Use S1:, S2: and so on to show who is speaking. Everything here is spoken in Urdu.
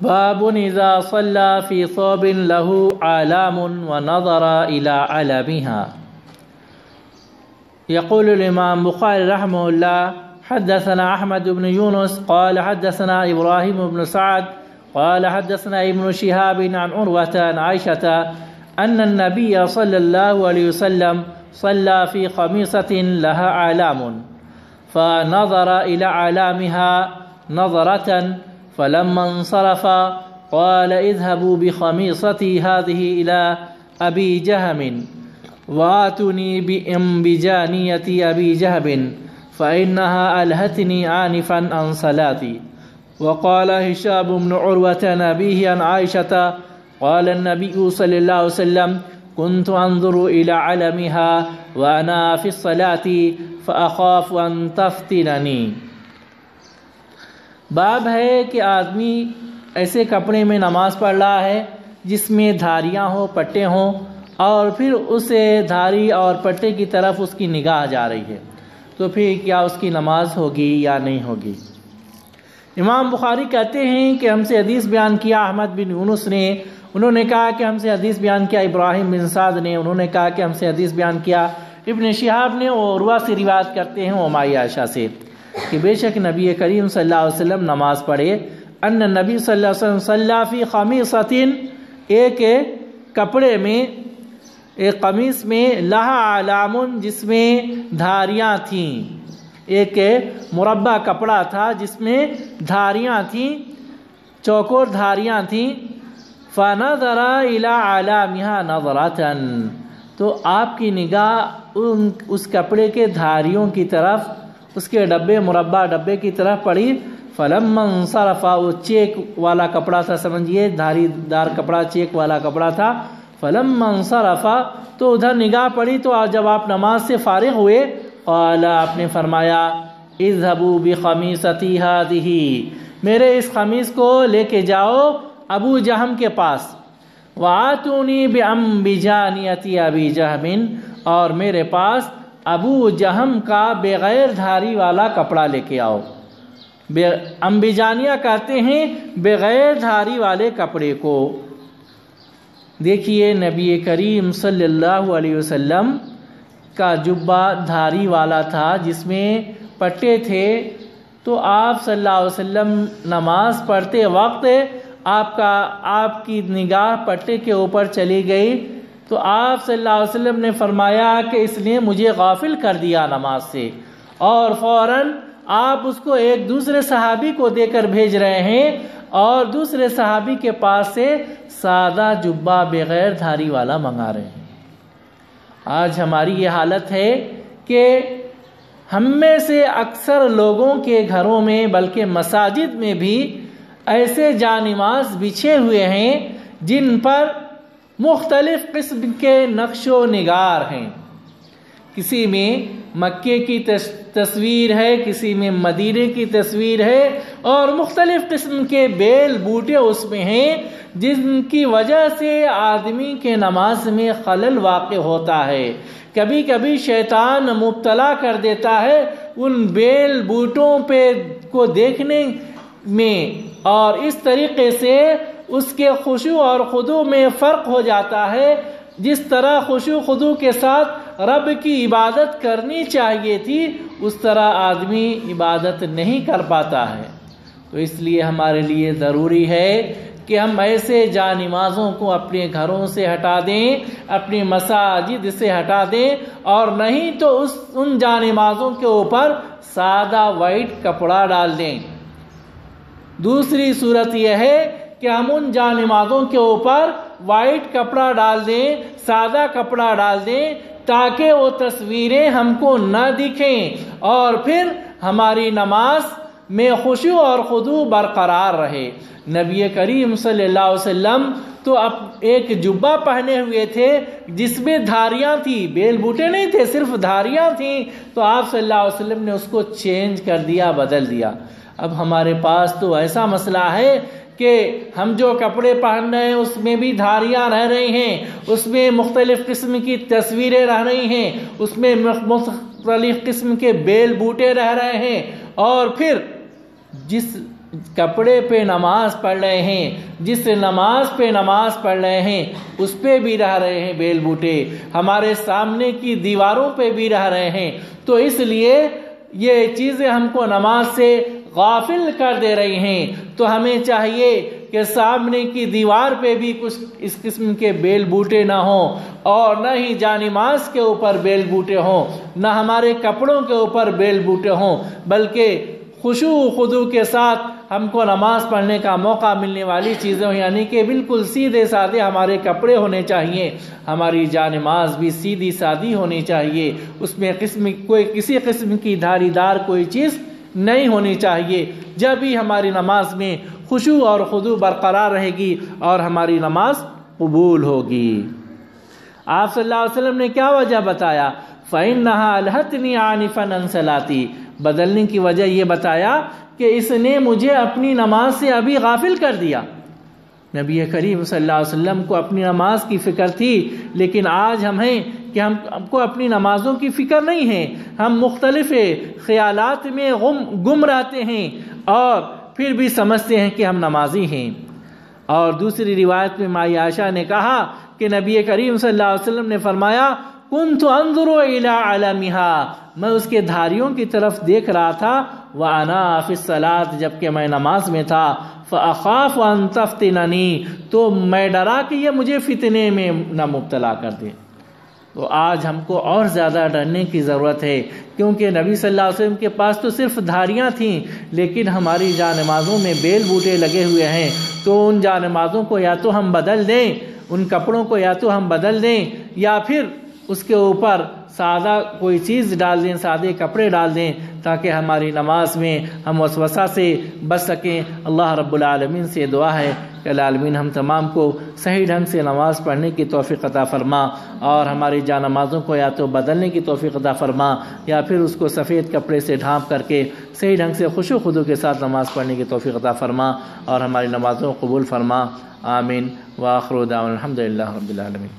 S1: باب اذا صلى في ثوب له علام ونظر إلى علامها. يقول الإمام بخاري رحمه الله حدثنا أحمد بن يونس قال حدثنا إبراهيم بن سعد قال حدثنا ابن شهاب عن عروة عن عائشة أن النبي صلى الله عليه وسلم صلى في خميصة لها علام فنظر إلى علامها نظرة فلما انصرف قال اذهبوا بخميصتي هذه إلى أبي جهم وآتوني بأنبجانية أبي جهم فإنها ألهتني آنفا عن صلاتي. وقال هشام بن عروة عن أبيه عن عائشة قال النبي صلى الله عليه وسلم كنت أنظر إلى علمها وأنا في الصلاة فأخاف أن تفتنني. باب ہے کہ آدمی ایسے کپڑے میں نماز پڑھ رہا ہے جس میں دھاریاں ہوں، پٹے ہوں، اور پھر اسے دھاری اور پٹے کی طرف اس کی نگاہ جا رہی ہے، تو پھر کیا اس کی نماز ہوگی یا نہیں ہوگی؟ امام بخاری کہتے ہیں کہ ہم سے حدیث بیان کیا احمد بن یونس نے، انہوں نے کہا کہ ہم سے حدیث بیان کیا ابراہیم بن سعد نے، انہوں نے کہا کہ ہم سے حدیث بیان کیا ابن شہاب نے، اور عروہ سے روایت کرتے ہیں امائی عائشہ سے کہ بے شک نبی کریم صلی اللہ علیہ وسلم نماز پڑھے، ان نبی صلی اللہ علیہ وسلم صلی فی خمیصۃ، ایک کپڑے میں، ایک قمیص میں، لہا علام، جس میں دھاریاں تھیں، ایک مربع کپڑا تھا جس میں دھاریاں تھیں، چوکور دھاریاں تھیں، فنظر الی علامها نظرۃ، تو آپ کی نگاہ اس کپڑے کے دھاریوں کی طرف، اس کے ڈبے، مربع ڈبے کی طرف پڑی، فلما انصرف، وہ چیک والا کپڑا تھا، سمجھیے دھاری دار کپڑا، چیک والا کپڑا تھا، فلما انصرف، تو ادھر نگاہ پڑی، تو جب آپ نماز سے فارغ ہوئے، قال، آپ نے فرمایا، اذهبوا بقمیصتی هذه، میرے اس قمیص کو لے کے جاؤ ابو جہم کے پاس، وآتونی بأنبجانیة ابی جہم، اور میرے پاس ابو جہم کا بغیر دھاری والا کپڑا لے کے آؤ۔ انبجانیہ کہتے ہیں بغیر دھاری والے کپڑے کو۔ دیکھیے نبی کریم صلی اللہ علیہ وسلم کا جبہ دھاری والا تھا جس میں پٹے تھے، تو آپ صلی اللہ علیہ وسلم نماز پڑھتے وقت آپ کی نگاہ پٹے کے اوپر چلی گئی، تو آپ صلی اللہ علیہ وسلم نے فرمایا کہ اس نے مجھے غافل کر دیا نماز سے، اور فوراً آپ اس کو ایک دوسرے صحابی کو دے کر بھیج رہے ہیں، اور دوسرے صحابی کے پاس سے سادہ جبہ بغیر دھاری والا منگا رہے ہیں۔ آج ہماری یہ حالت ہے کہ ہم میں سے اکثر لوگوں کے گھروں میں، بلکہ مساجد میں بھی ایسے جانماز بچھے ہوئے ہیں جن پر مختلف قسم کے نقش و نگار ہیں، کسی میں مکے کی تصویر ہے، کسی میں مدینے کی تصویر ہے، اور مختلف قسم کے بیل بوٹے اس میں ہیں، جن کی وجہ سے آدمی کے نماز میں خلل واقع ہوتا ہے۔ کبھی کبھی شیطان مبتلا کر دیتا ہے ان بیل بوٹوں کو دیکھنے میں، اور اس طریقے سے اس کے خشوع اور خضوع میں فرق ہو جاتا ہے۔ جس طرح خشوع خضوع کے ساتھ رب کی عبادت کرنی چاہیے تھی، اس طرح آدمی عبادت نہیں کر پاتا ہے۔ تو اس لیے ہمارے لیے ضروری ہے کہ ہم ایسے جانمازوں کو اپنے گھروں سے ہٹا دیں، اپنی مساجد سے ہٹا دیں، اور نہیں تو ان جانمازوں کے اوپر سادہ وائٹ کپڑا ڈال دیں۔ دوسری صورت یہ ہے کہ ہم ان جانمازوں کے اوپر وائٹ کپڑا ڈال دیں، سادہ کپڑا ڈال دیں، تاکہ وہ تصویریں ہم کو نہ دکھیں، اور پھر ہماری نماز میں خشوع اور خضوع برقرار رہے۔ نبی کریم صلی اللہ علیہ وسلم تو اب ایک جبہ پہنے ہوئے تھے جس میں دھاریاں تھیں، بیل بوٹے نہیں تھے، صرف دھاریاں تھیں، تو آپ صلی اللہ علیہ وسلم نے اس کو چینج کر دیا، بدل دیا۔ اب ہمارے پاس تو ایسا مسئلہ ہے کہ ہم جو کپڑے پہن رہے ہیں اس میں بھی دھاریاں رہ رہی ہیں، اس میں مختلف قسم کی تصویریں رہ رہی ہیں، اس میں مختلف قسم کے بیل بوٹے رہ رہے ہیں، اور پھر جس کپڑے پہ نماز پڑھ رہے ہیں، جس نماز پہ نماز پڑھ رہے ہیں، اس پہ بھی رہ رہے ہیں بیل بوٹے، ہمارے سامنے کی دیواروں پہ بھی رہ رہے ہیں۔ تو اس لیے یہ چیزیں ہم کو نماز سے غافل کر دے رہی ہیں۔ تو ہمیں چاہیے کہ سامنے کی دیوار پہ بھی کچھ اس قسم کے بیل بوٹے نہ ہوں، اور نہ ہی جانماز کے اوپر بیل بوٹے ہوں، نہ ہمارے کپڑوں کے اوپر بیل بوٹے ہوں، بلکہ خشوع و خضوع کے ساتھ ہم کو نماز پڑھنے کا موقع ملنے والی چیزیں ہوں، یعنی کہ بالکل سیدھے سادے ہمارے کپڑے ہونے چاہیے، ہماری جانماز بھی سیدھی سادی ہونی چاہیے، اس میں کسی قسم کی دھاری دار کوئی چیز نہیں ہونی چاہیے۔ جب ہی ہماری نماز میں خشوع اور خضوع برقرار رہے گی اور ہماری نماز قبول ہوگی۔ آپ صلی اللہ علیہ وسلم نے کیا وجہ بتایا؟ فَإِنَّهَا أَلْهَتْنِي عَانِفًا عَنْ صَلَاتِي، بدلنے کی وجہ یہ بتایا کہ اس نے مجھے اپنی نماز سے ابھی غافل کر دیا۔ نبی کریم صلی اللہ علیہ وسلم کو اپنی نماز کی فکر تھی، لیکن آج ہم ہیں کہ ہم کو اپنی نمازوں کی فکر نہیں ہے، ہم مختلف خیالات میں گم رہتے ہیں اور پھر بھی سمجھتے ہیں کہ ہم نمازی ہیں۔ اور دوسری روایت میں مائی عائشہ نے کہا کہ نبی کریم صلی اللہ علیہ وسلم نے فرمایا كنت انظر الى علمها، میں اس کے دھاریوں کی طرف دیکھ رہا تھا، وانا فی الصلاۃ، جبکہ میں نماز میں تھا، فاخاف ان تفتننی، تو میں ڈرا کہ یہ مجھے فتنے میں نہ مبتلا کر دے۔ تو آج ہم کو اور زیادہ ڈرنے کی ضرورت ہے، کیونکہ نبی صلی اللہ علیہ وسلم کے پاس تو صرف دھاریاں تھیں، لیکن ہماری جانمازوں میں بیل بوٹے لگے ہوئے ہیں۔ تو ان جانمازوں کو یا تو ہم بدل دیں، ان کپڑوں کو یا تو ہم بدل دیں، یا پھر اس کے اوپر سادہ کوئی چیز ڈال دیں، سادے کپڑے ڈال دیں، تاکہ ہماری نماز میں ہم وسوسہ سے بچ سکیں۔ اللہ رب العالمین سے دعا ہے کہ العالمین ہم تمام کو صحیح ڈھنگ سے نماز پڑھنے کی توفیق عطا فرما، اور ہماری جانمازوں کو یا تو بدلنے کی توفیق عطا فرما، یا پھر اس کو سفید کپڑے سے ڈھانپ کر کے صحیح ڈھنگ سے خشوع و خضوع کے ساتھ نماز پڑھنے کی توفیق عطا فرما، اور ہماری نمازوں کو قبول فرما۔ آمین۔ وآخر دعوانا الحمدللہ رب العالمین۔